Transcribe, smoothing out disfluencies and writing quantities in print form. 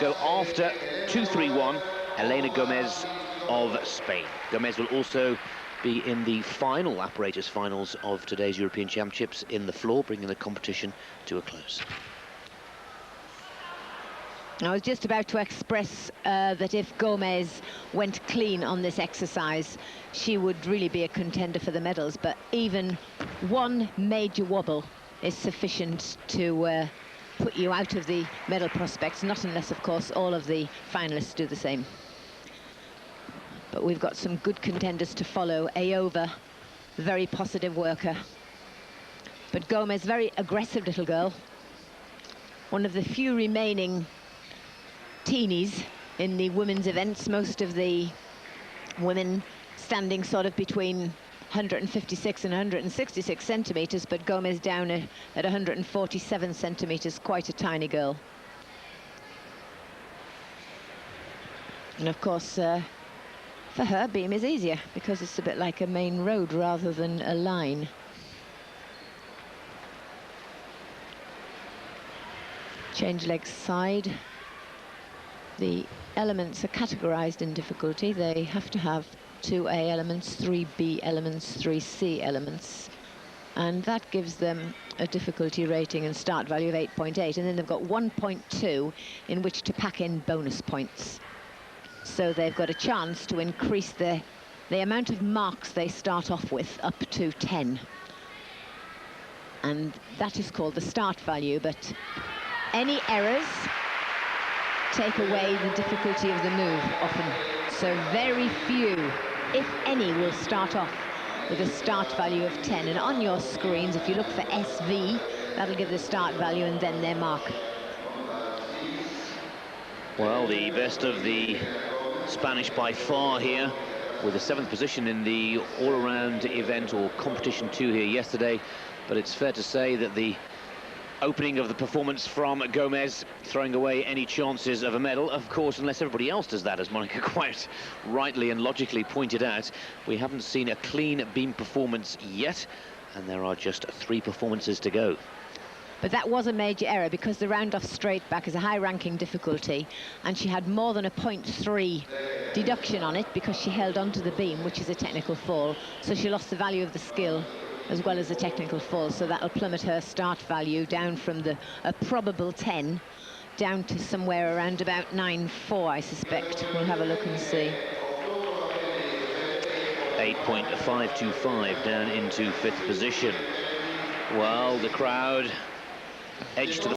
go after 2-3-1, Elena GOMEZ of Spain. GOMEZ will also be in the final apparatus finals of today's European Championships in the floor, bringing the competition to a close. I was just about to express that if GOMEZ went clean on this exercise, she would really be a contender for the medals, but even one major wobble is sufficient to put you out of the medal prospects, not unless, of course, all of the finalists do the same. But we've got some good contenders to follow. Ayova, very positive worker. But GOMEZ, very aggressive little girl. One of the few remaining teenies in the women's events. Most of the women standing sort of between 156 and 166 centimetres, but GOMEZ down at 147 centimetres, quite a tiny girl. And of course, for her, beam is easier because it's a bit like a main road rather than a line. Change leg side. The elements are categorized in difficulty. They have to have 2A elements, 3B elements, 3C elements. And that gives them a difficulty rating and start value of 8.8. And then they've got 1.2 in which to pack in bonus points. So they've got a chance to increase the amount of marks they start off with up to 10. And that is called the start value, but any errors take away the difficulty of the move often. So very few, if any, will start off with a start value of 10. And on your screens, if you look for SV, that'll give the start value and then their mark. Well, the best of the Spanish by far here, with the 7th position in the all-around event or competition 2 here yesterday. But it's fair to say that the opening of the performance from GOMEZ, throwing away any chances of a medal, of course, unless everybody else does that, as Monica quite rightly and logically pointed out. We haven't seen a clean beam performance yet, and there are just 3 performances to go. But that was a major error because the round-off straight back is a high-ranking difficulty, and she had more than a 0.3 deduction on it because she held onto the beam, which is a technical fall. So she lost the value of the skill as well as the technical fall, so that'll plummet her start value down from a probable 10 down to somewhere around about 9.4, I suspect. We'll have a look and see. 8.525 down into 5th position. Well, the crowd edged to the